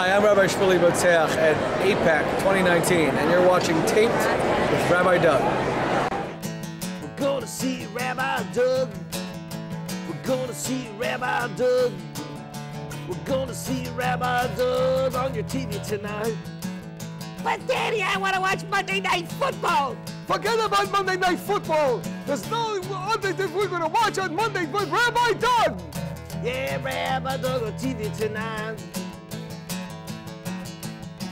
Hi, I'm Rabbi at AIPAC 2019, and you're watching Taped with Rabbi Doug. We're gonna see Rabbi Doug. We're gonna see Rabbi Doug. We're gonna see Rabbi Doug on your TV tonight. But Daddy, I want to watch Monday Night Football. Forget about Monday Night Football. There's no other thing we're going to watch on Monday but Rabbi Doug. Yeah, Rabbi Doug on TV tonight.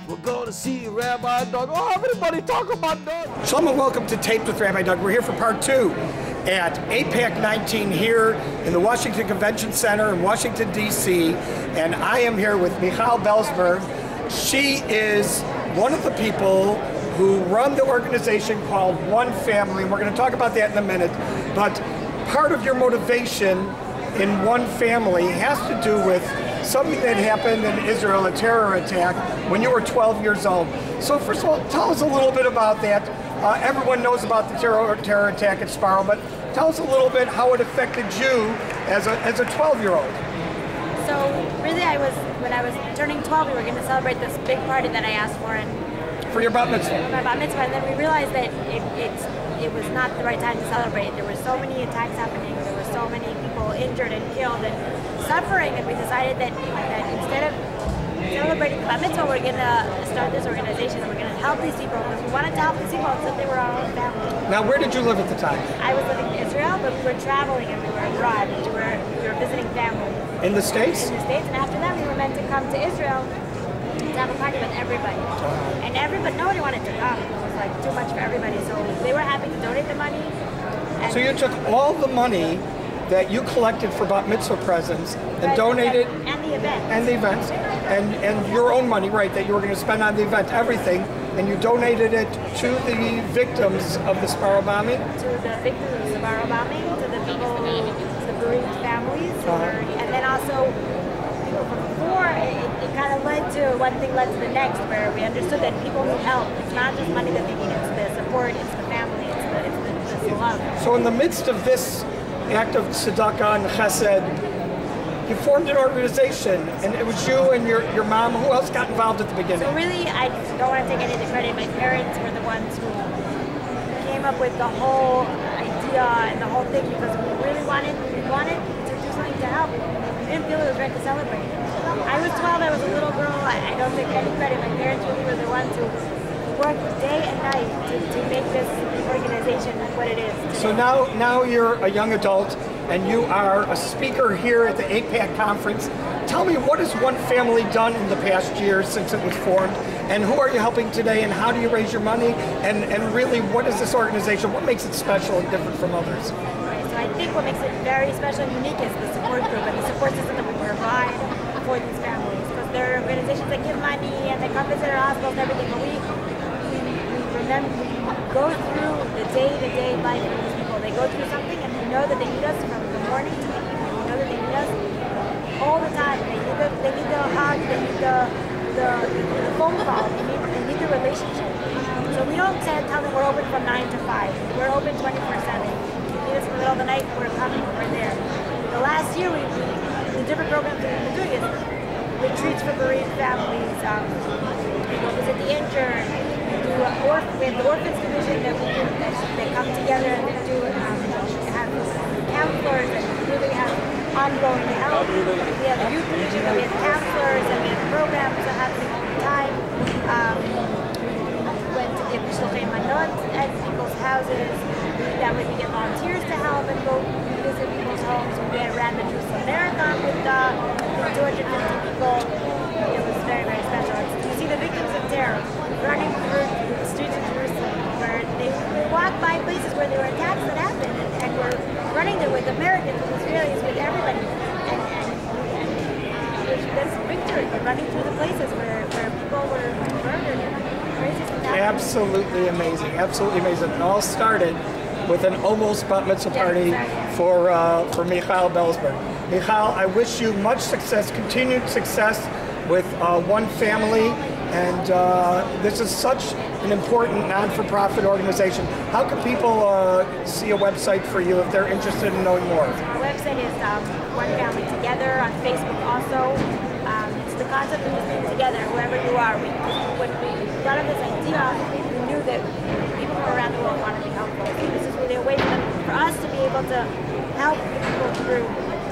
We're going to see Rabbi Doug. Oh, everybody talk about Doug. Shalom and welcome to Taped with Rabbi Doug. We're here for part 2 at AIPAC 19 here in the Washington Convention Center in Washington, D.C. And I am here with Michal Belzber. She is one of the people who run the organization called One Family, and we're going to talk about that in a minute. But part of your motivation in One Family has to do with something that happened in Israel, a terror attack, when you were 12 years old. So first of all, tell us a little bit about that. Everyone knows about the terror attack at Sparrow, but tell us a little bit how it affected you as a 12-year-old. So really, when I was turning 12, we were going to celebrate this big party that I asked for, For your bat mitzvah. For my bat mitzvah, and then we realized that it was not the right time to celebrate. There were so many attacks happening. There were so many people injured and killed and suffering, and we decided that instead of celebrating the bat mitzvah, we're going to start this organization and we're going to help these people because we wanted to help these people since they were our own family. Now, where did you live at the time? I was living in Israel, but we were traveling and we were abroad. We were visiting family. In the States? In the States, and after that we were meant to come to Israel to have a party with everybody. And nobody wanted to come. It was like too much for everybody. So they were happy to donate the money. So you took all the money that you collected for bat mitzvah presents and donated and the event. And the events. And your own money, right, that you were going to spend on the event, everything, and you donated it to the victims of the Sparrow bombing? To the victims of the Sparrow bombing, to the people, to the bereaved families, and then also from before, it kind of led to, one thing led to the next, where we understood that people need help. It's not just money that they need, it's the support, it's the family, it's the love. So in the midst of this act of tzedakah and chesed, you formed an organization, and it was you and your mom. Who else got involved at the beginning? So really, I don't want to take any of the credit. My parents were the ones who came up with the whole idea and the whole thing because we really wanted to do something to help. We didn't feel it was right to celebrate. I was 12, I was a little girl. I don't take any credit. My parents really were the ones who worked day and night to make this organization what it is today. So now you're a young adult and you are a speaker here at the AIPAC conference. Tell me, what has One Family done in the past year since it was formed, and who are you helping today, and how do you raise your money, and really, what is this organization, what makes it special and different from others? Right, so I think what makes it very special and unique is the support group and the support system that we provide for these families, because there are organizations that give money and they come visit our hospitals and everything, but we go through the day-to-day life of these people. They go through something and we know that they need us from the morning to the evening. We know that they need us all the time. They need the hug, they need the phone call, they need the relationship. So we don't tell them we're open from 9 to 5. We're open 24/7. If you need us in the middle of the night, we're coming, we're there. The last year, the different programs that we've been doing is retreats for bereaved families, we go visit the injured. We have the orphans division that come together and they do have counselors and really have ongoing help. We have the youth division that we have counselors and we have programs that are happening all the time. We went to give shulchan manot at people's houses. That way we get volunteers to help and go visit people's homes. We ran the Jerusalem Marathon with 250 people. It was very, very special. You see the victims of terror running through the streets of Jerusalem, where they walk by places where there were attacks that happened, and we're running there with Americans, with Israelis, with everybody, and that's victory. We're running through the places where people were murdered. Absolutely amazing, absolutely amazing. It all started with an almost bat mitzvah party for Michal Belzber. Michal, I wish you much success, continued success with One Family. And this is such an important non-for-profit organization. How can people see a website for you if they're interested in knowing more? Our website is One Family Together on Facebook also. It's the concept of just being together, whoever you are. When we thought of this idea, we knew that people from around the world want to be helpful. So this is really a way for us to be able to help people through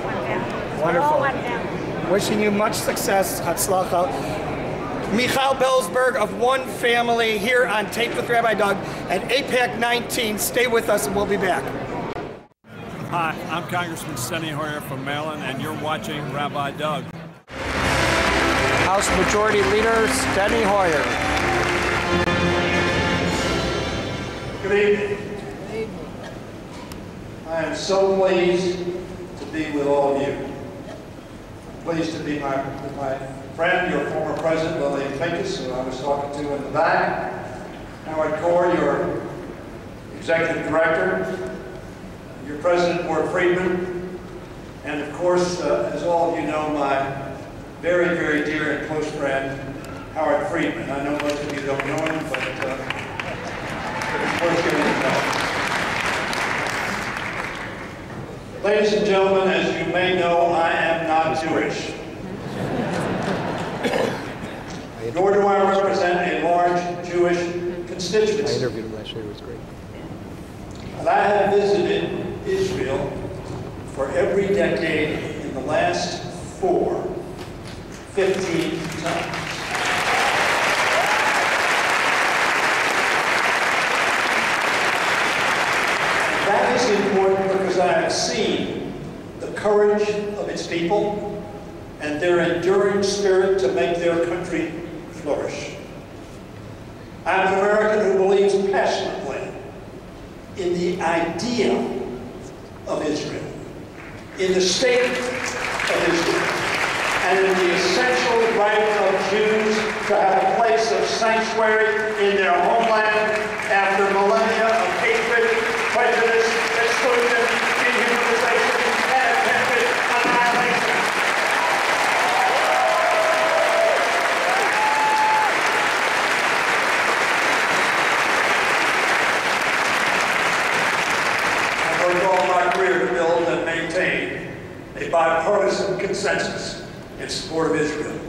one family. Wonderful. We're all one family. Wishing you much success, Hatzlacha. Michal Belzber of One Family here on Taped with Rabbi Doug at AIPAC 19. Stay with us and we'll be back. Hi, I'm Congressman Steny from Maryland, and you're watching Rabbi Doug. House Majority Leader Steny. Good evening. I am so pleased to be with all of you. I'm pleased to be with my friend, your former president, Pence, who I was talking to in the back, Howard Core, your executive director, your president, Ward Friedman, and of course, as all of you know, my very, very dear and close friend, Howard Friedman. I know most of you don't know him, but it's worth getting to know. Ladies and gentlemen, as you may know, I am not Jewish. Nor do I represent a large Jewish constituency. I interviewed him last year, it was great. But I have visited Israel for every decade in the last 15 times. And that is important because I have seen the courage of its people and their enduring spirit to make their country flourish. I'm an American who believes passionately in the idea of Israel, in the state of Israel, and in the essential right of Jews to have a place of sanctuary in their homeland after millennia of hatred, prejudice, exclusion, dehumanization, and attempted annihilation. I've worked all my career to build and maintain a bipartisan consensus in support of Israel.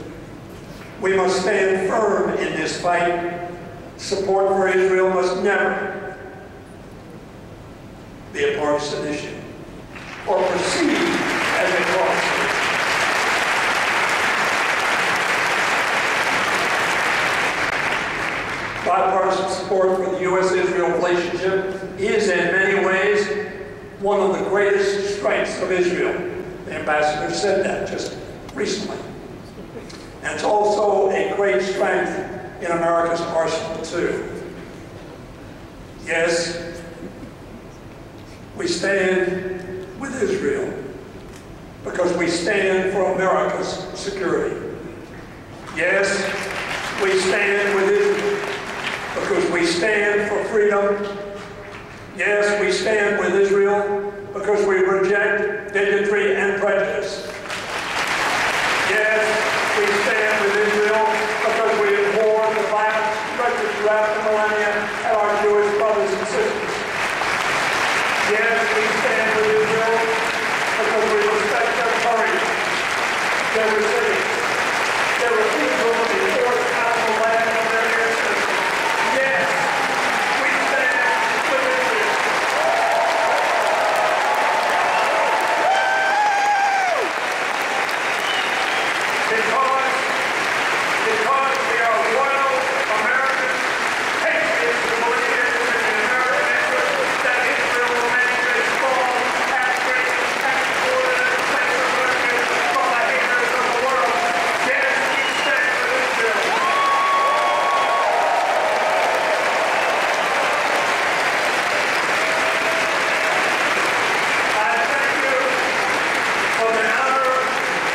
We must stand firm in this fight. Support for Israel must never be a partisan issue or perceived as a partisan issue. Bipartisan support for the U.S.-Israel relationship is in many ways one of the greatest strengths of Israel. The ambassador said that just recently. And it's also a great strength in America's arsenal, too. Yes, we stand with Israel because we stand for America's security. Yes, we stand with Israel because we stand for freedom. Yes, we stand with Israel because we reject bigotry and prejudice. Yes, we stand with Israel because we abhor the violence spread throughout the millennia at our Jewish brothers and sisters. Yes, we stand with Israel because we respect their courage, their resilience, their refusal to be forced out of the land of their ancestors. Yes, we stand with Israel. Because we are loyal Americans, patriots who believe in the American interest that Israel remains a strong, active, and supported place of refuge from the haters of the world. Yes, we stand with Israel. I thank you for the honor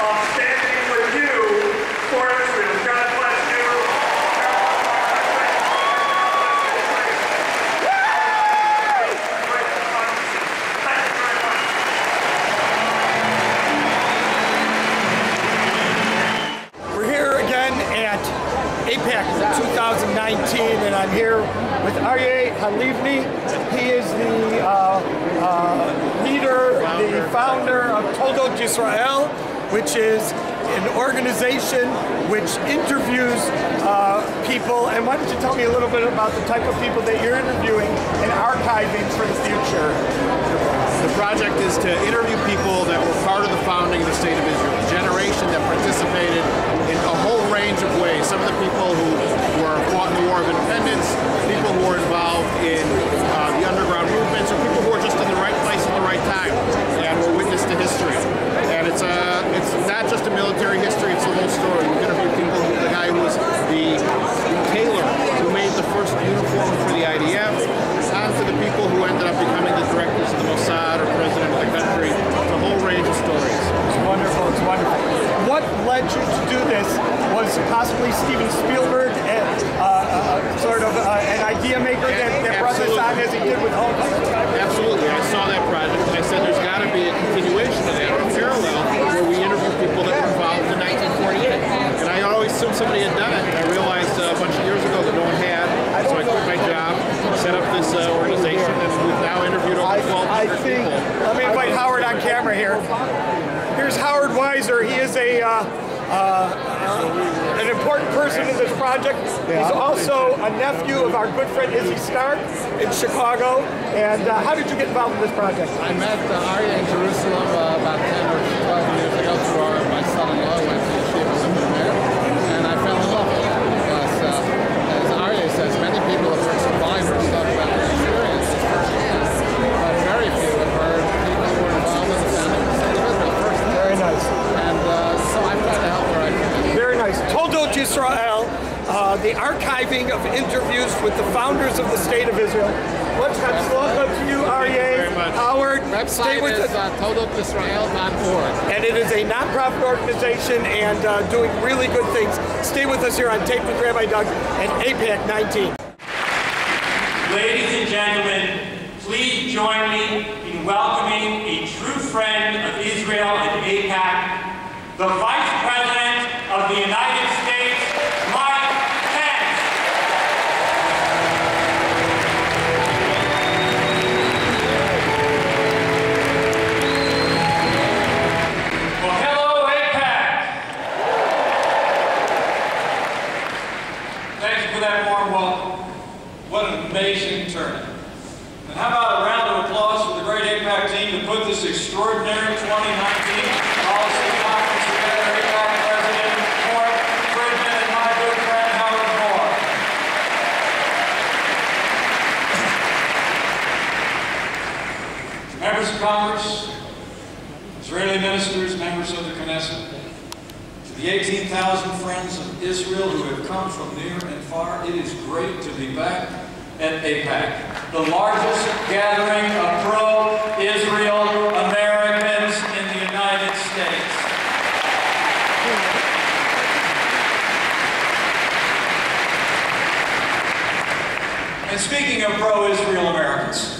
of standing with you for Israel. God bless you. Thank you very much. We're here again at AIPAC 2019, and I'm here with Aryeh Halivni. He is the leader, the founder of Toldot Yisrael, which is an organization which interviews people. And why don't you tell me a little bit about the type of people that you're interviewing and archiving for the future? The project is to interview people that were part of the founding of the State of Israel, a generation that participated in a whole range of ways. Some of the people who were fought in the War of Independence, people who were involved in the underground movements, or people who were just in the right place at the right time and were witness to history. And it's not just a military history, it's a whole story. We interview people, the guy who was the tailor who made the first uniform for the IDF, on to the people who ended up becoming the directors of the Mossad or president of the country. It's a whole range of stories. It's wonderful, it's wonderful. What led you to do this? Was possibly Steven Spielberg sort of an idea maker that brought this on as he did with Holocaust? Absolutely. I saw that project and I said there's got to be a continuation of that, or a parallel, where we interview people that were involved in 1948. And I always assumed somebody had done it. And I realized a bunch of years ago that no one had. So I quit my job, set up this organization, and we've now interviewed over 1,200 people. Let me invite Howard on camera here. Here's Howard Weiser. He is an important person in this project. He's also a nephew of our good friend Izzy Stark in Chicago. And how did you get involved in this project? I met Aryeh in Jerusalem about 10 or 12 years ago through my son-in-law went to Yisrael there, and I fell in love with it because, as Aryeh says, many people have heard survivors talk about their experiences firsthand, but very few have heard people who were involved in the founding of the State of Israel firsthand. Very nice. And so I'm trying to help where I can. Very nice. Toldot Yisrael, the archiving of interviews with the founders of the State of Israel. Let's have welcome to you, Aryeh, Howard. Website is ToldotYisrael.org. And it is a nonprofit organization and doing really good things. Stay with us here on Tape with Rabbi Doug and AIPAC 19. Ladies and gentlemen, please join me in welcoming a true friend of Israel and AIPAC, the Vice President of the United States, Pence. Well, hello, AIPAC. Thank you for that warm welcome. What an amazing turnout. And how about a round of applause for the great AIPAC team to put this extraordinary 2019 Policy Conference together. AIPAC President Mort Friedman and my good friend Howard Moore. Members of Congress, Israeli ministers, members of the Knesset, to the 18,000 friends of Israel who have come from near and far, it is great to be back at AIPAC, the largest gathering of pro-Israel Americans in the United States. And speaking of pro-Israel Americans,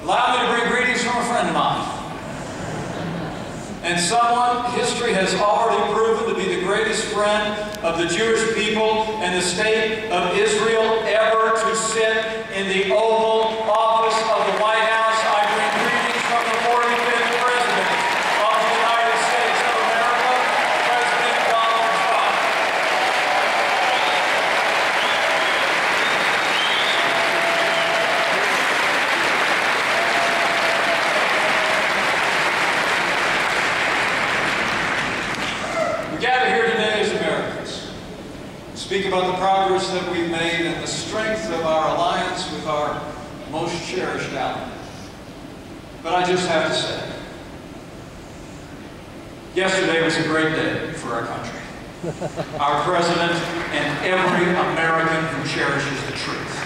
allow me to bring greetings from a friend of mine. And someone history has already proven to be the greatest friend of the Jewish people and the state of Israel ever to sit in the Oval Office of the White House. I bring greetings from the 45th President of the United States of America, President Donald Trump. We gather here today as Americans to speak about the progress that we've made and the strength of our alliance with our most cherished ally. But I just have to say, yesterday was a great day for our country, our president, and every American who cherishes the truth.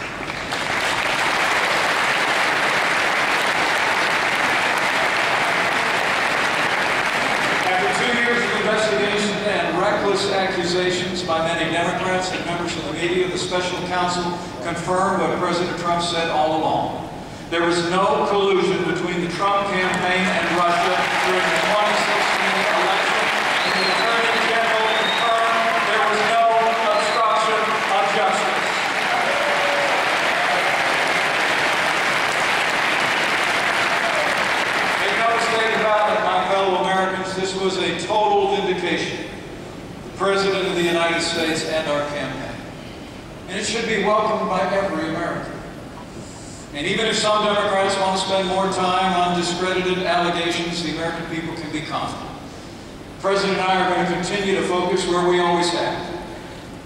After 2 years of investigation and reckless accusations by many Democrats and members of the media, the special counsel confirmed what President Trump said all along. There was no collusion between the Trump campaign and Russia during the 2016 election, and the Attorney General confirmed there was no obstruction of justice. Make no mistake about it, my fellow Americans, this was a total vindication dedication, the President of the United States and our campaign. And it should be welcomed by every American. And even if some Democrats want to spend more time on discredited allegations, the American people can be confident. The President and I are going to continue to focus where we always have,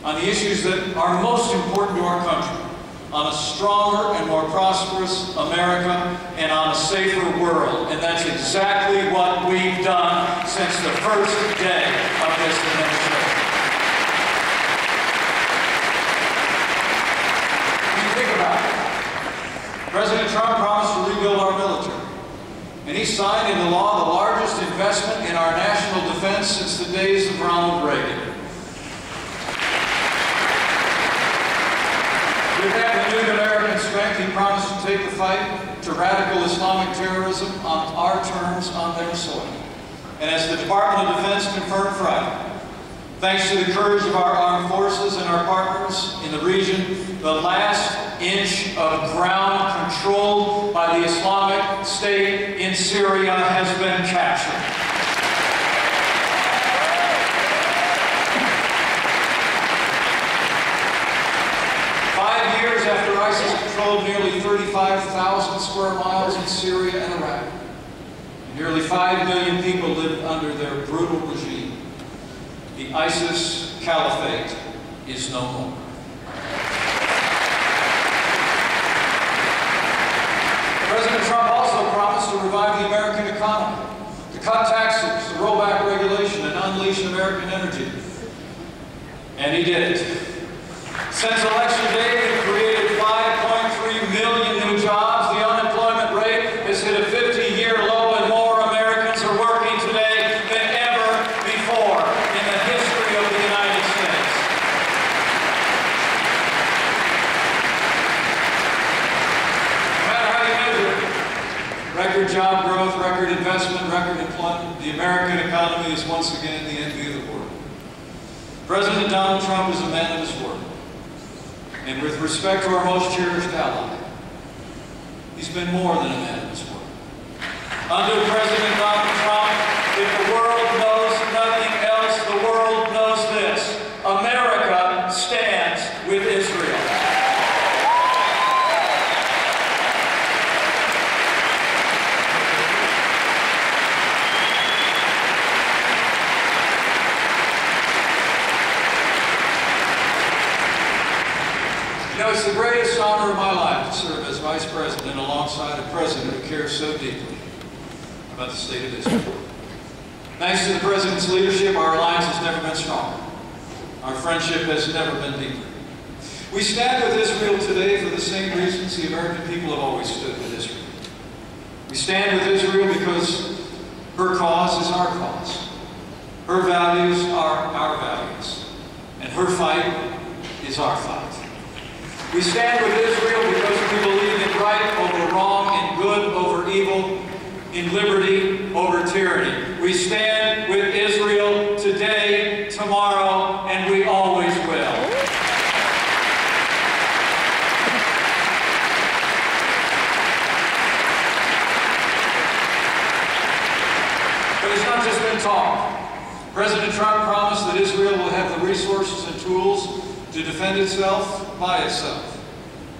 on the issues that are most important to our country, on a stronger and more prosperous America, and on a safer world. And that's exactly what we've done since the first day of this administration. When you think about it, President Trump promised to rebuild our military, and he signed into law the largest investment in our national defense since the days of Ronald Reagan. With that renewed American strength, he promised to take the fight to radical Islamic terrorism on our terms on their soil. And as the Department of Defense confirmed Friday, thanks to the courage of our armed forces and our partners in the region, the last inch of ground controlled by the Islamic State in Syria has been captured. After ISIS controlled nearly 35,000 square miles in Syria and Iraq, nearly 5 million people lived under their brutal regime. The ISIS caliphate is no more. President Trump also promised to revive the American economy, to cut taxes, to roll back regulation, and unleash American energy. And he did it. Since Election Day, we've created 5.3 million new jobs. The unemployment rate has hit a 50-year low, and more Americans are working today than ever before in the history of the United States. No matter how you measure it, record job growth, record investment, record employment, the American economy is once again the envy of the world. President Donald Trump is a man of his word. And with respect to our most cherished ally, he's been more than a man of his word. Under President Donald Trump, if the world knows nothing else, the world knows this: America stands with Israel. You know, it's the greatest honor of my life to serve as Vice President alongside a President who cares so deeply about the state of Israel. Thanks to the President's leadership, our alliance has never been stronger. Our friendship has never been deeper. We stand with Israel today for the same reasons the American people have always stood with Israel. We stand with Israel because her cause is our cause. Her values are our values. And her fight is our fight. We stand with Israel because we believe in right over wrong, in good over evil, in liberty over tyranny. We stand with Israel today, tomorrow, and we always will. But it's not just been talk. President Trump promised that Israel will have the resources and tools to defend itself by itself.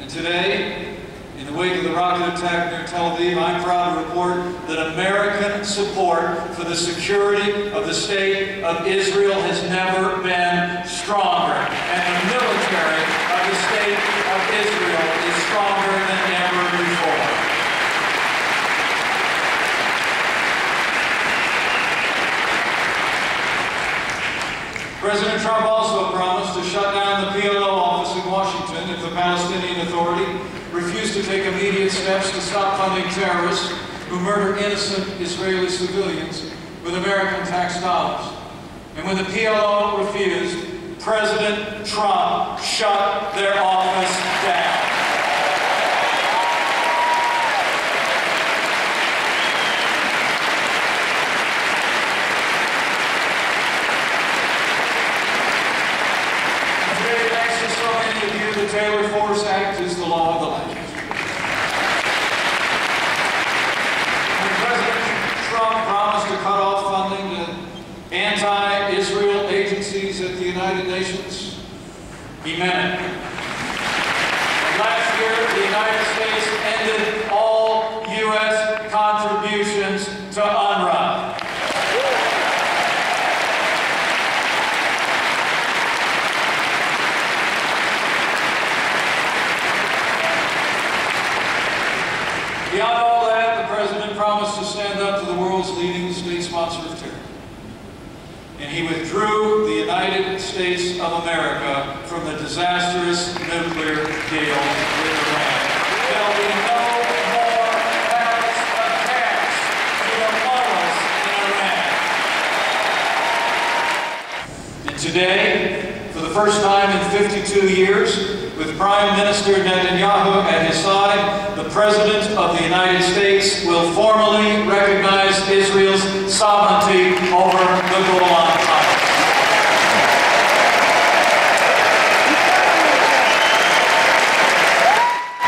And today, in the wake of the rocket attack near Tel Aviv, I'm proud to report that American support for the security of the state of Israel has never been stronger. And the military of the state of Israel is stronger than ever before. President Trump also promised to shut down the PLO office in Washington if the Palestinian Authority refused to take immediate steps to stop funding terrorists who murder innocent Israeli civilians with American tax dollars. And when the PLO refused, President Trump shut their office down. The Taylor Force Act is the law of the land. When President Trump promised to cut off funding to anti Israel agencies at the United Nations? He meant it. And last year, the United States ended all U.S. contributions to UNRWA. Beyond all that, the President promised to stand up to the world's leading state sponsor of terror. And he withdrew the United States of America from the disastrous nuclear deal with Iran. There'll be no more Paris attacks to the mullahs in Iran. And today, for the first time in 52 years, with Prime Minister Netanyahu at his side, the President of the United States will formally recognize Israel's sovereignty over the Golan Heights.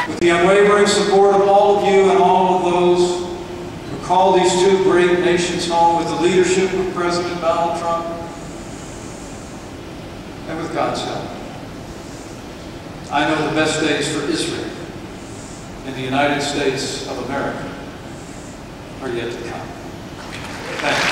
With the unwavering support of all of you and all of those who call these two great nations home, with the leadership of President Donald Trump, and with God's help, I know the best days for Israel in the United States of America are yet to come. Thank you.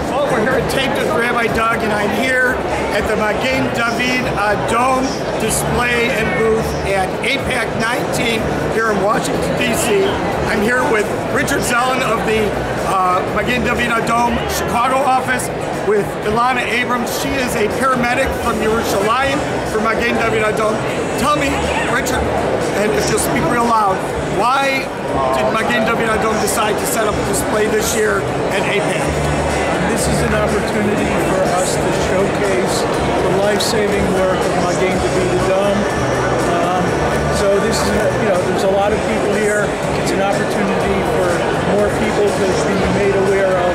Well, we're here at Taped with Rabbi Doug, and I'm here at the Magen David Adom display and booth at AIPAC 19 here in Washington, D.C. I'm here with Richard Zelin of the Magen David Adom Chicago office, with Elana Abrams. She is a paramedic from Yisrael for Magen David Adom. Tell me, Richard, and if you'll speak real loud, why did Magen David Adom decide to set up a display this year at AIPAC? This is an opportunity for us to showcase the life-saving work of Magen David Adom. So this is, there's a lot of people here. It's an opportunity for more people to be made aware of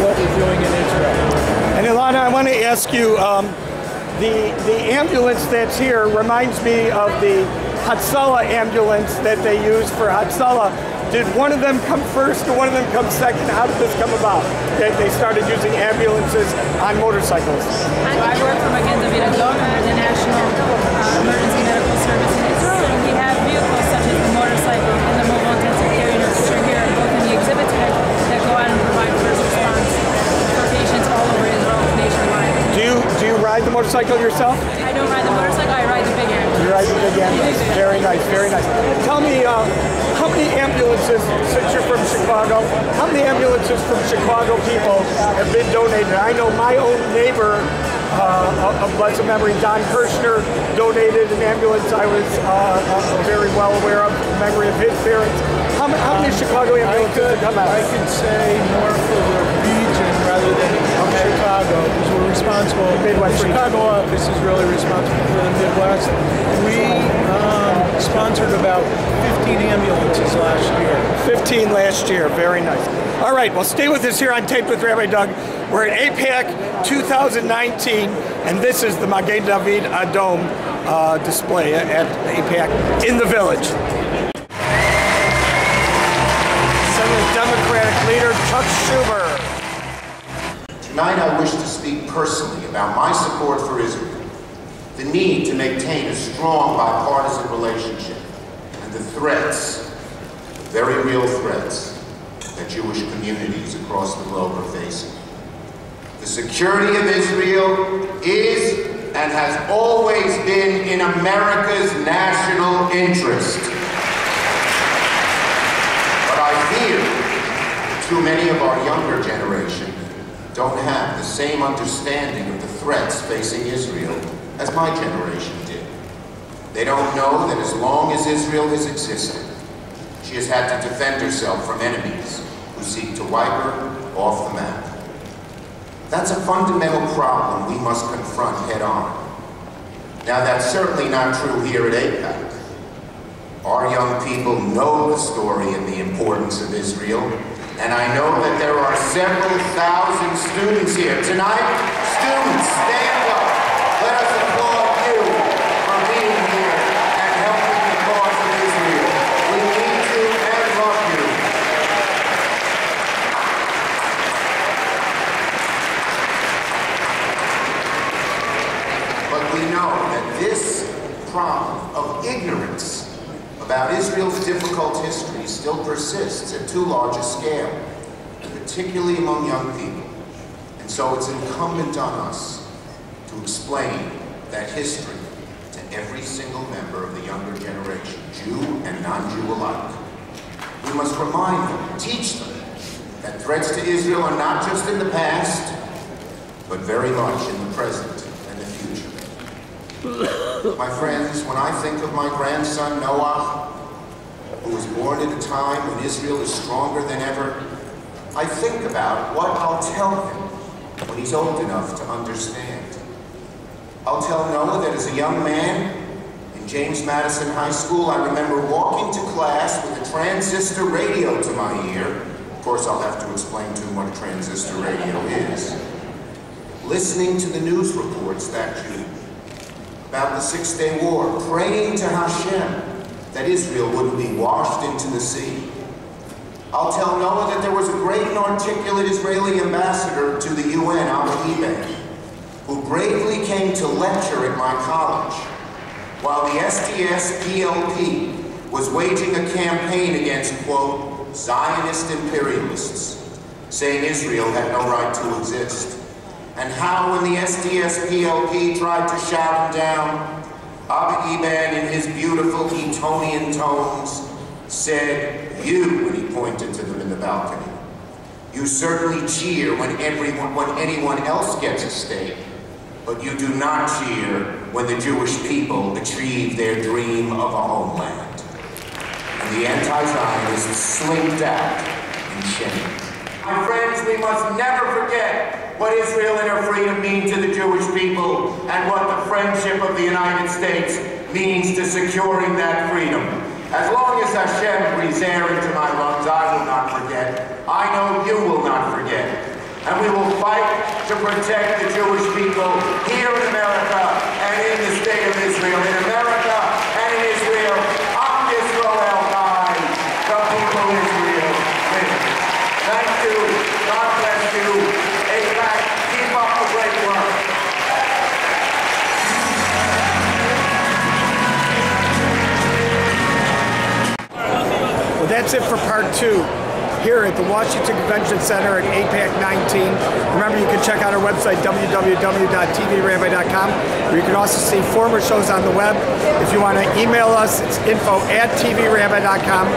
what we're doing in Israel. And Elana, I want to ask you, the ambulance that's here reminds me of the Hatzalah ambulance that they use for Hatzalah. Did one of them come first or one of them come second? How did this come about, that they started using ambulances on motorcycles? I work for Magen David Adom, the National Emergency Medical Service in Israel, and we have vehicles such as the motorcycle and the mobile intensive care unit, which are here both in the exhibit today, that go out and provide first response for patients all over Israel nationwide. Do you ride the motorcycle yourself? I don't ride the motorcycle, I ride the big ambulance. You ride the big ambulance. Very nice, very nice. Tell me, how many ambulances, since you're from Chicago, how many ambulances from Chicago people have been donated? I know my own neighbor, of blessed memory, Don Kirshner, donated an ambulance I was very well aware of, in memory of his parents. How many Chicago ambulances have come out? I could say more for the region rather than Chicago, because we're responsible. The Chicago office is really responsible for the Midwest. We sponsored about 15 ambulances last year. 15 last year, very nice. All right, well, stay with us here on Taped with Rabbi Doug. We're at AIPAC 2019, and this is the Magen David Adom display at AIPAC in the Village. Senate Democratic leader Chuck Schumer. Tonight I wish to speak personally about my support for Israel, the need to maintain a strong bipartisan relationship, and the threats, the very real threats, that Jewish communities across the globe are facing. The security of Israel is and has always been in America's national interest. But I fear that too many of our younger generation don't have the same understanding of the threats facing Israel as my generation did. They don't know that as long as Israel has existed, she has had to defend herself from enemies who seek to wipe her off the map. That's a fundamental problem we must confront head-on. Now, that's certainly not true here at AIPAC. Our young people know the story and the importance of Israel, and I know that there are several thousand students here tonight. Students, stand up. Let us know that this problem of ignorance about Israel's difficult history still persists at too large a scale, particularly among young people. And so it's incumbent on us to explain that history to every single member of the younger generation, Jew and non-Jew alike. We must remind them, teach them, that threats to Israel are not just in the past, but very much in the present and the future. My friends, when I think of my grandson Noah, who was born at a time when Israel is stronger than ever, I think about what I'll tell him when he's old enough to understand. I'll tell Noah that as a young man in James Madison High School, I remember walking to class with a transistor radio to my ear. Of course, I'll have to explain to him what a transistor radio is. Listening to the news reports that June about the Six-Day War, praying to Hashem that Israel wouldn't be washed into the sea. I'll tell Noah that there was a great and articulate Israeli ambassador to the UN, Aryeh, who bravely came to lecture at my college while the SDS-PLP was waging a campaign against, quote, Zionist imperialists, saying Israel had no right to exist. And how, when the SDS-PLP tried to shout him down, Aryeh, in his beautiful Etonian tones, said, "You," when he pointed to them in the balcony, "you certainly cheer when anyone else gets a stake, but you do not cheer when the Jewish people achieve their dream of a homeland." And the anti-Zionists slinked out in shame. My friends, we must never forget what Israel and her freedom mean to the Jewish people and what the friendship of the United States means to securing that freedom. As long as Hashem breathes air into my lungs, I will not forget. I know you will not forget. And we will fight to protect the Jewish people here in America and in the state of Israel. In America and in Israel, Am Yisrael Chai, the people of Israel live. Thank you. God bless you. AIPAC, keep up the great work. Well, that's it for part 2 here at the Washington Convention Center at AIPAC 19. Remember, you can check out our website, www.tvrabbi.com, where you can also see former shows on the web. If you want to email us, it's info@tvrabbi.com.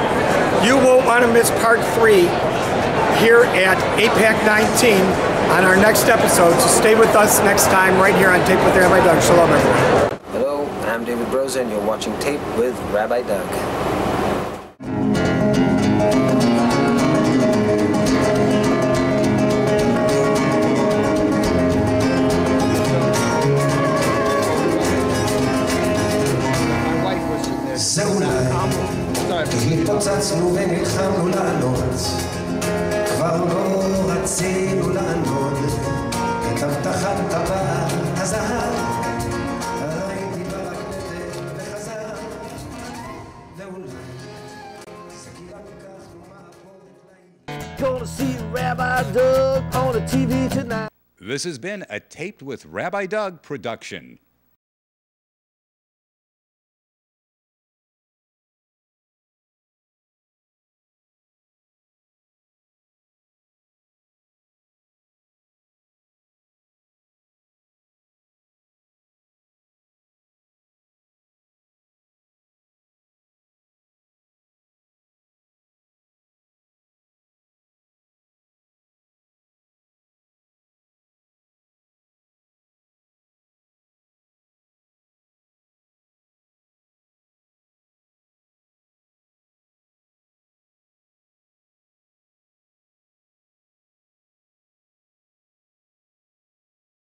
You won't want to miss part 3 here at AIPAC 19 on our next episode, so stay with us next time right here on Tape with Rabbi Doug. Shalom, everyone. Hello, I'm David Broza, and you're watching Tape with Rabbi Doug. זה אולי, כי התפוצצנו ונלחמנו לענות, כבר לא רצינו לענות, את הבטחת טבעת הזהב, ראיתי ברקנטת וחזר, ואולי, סקירה מכך ומעבורת Gonna see Rabbi Doug on the TV tonight. This has been a Taped with Rabbi Doug production.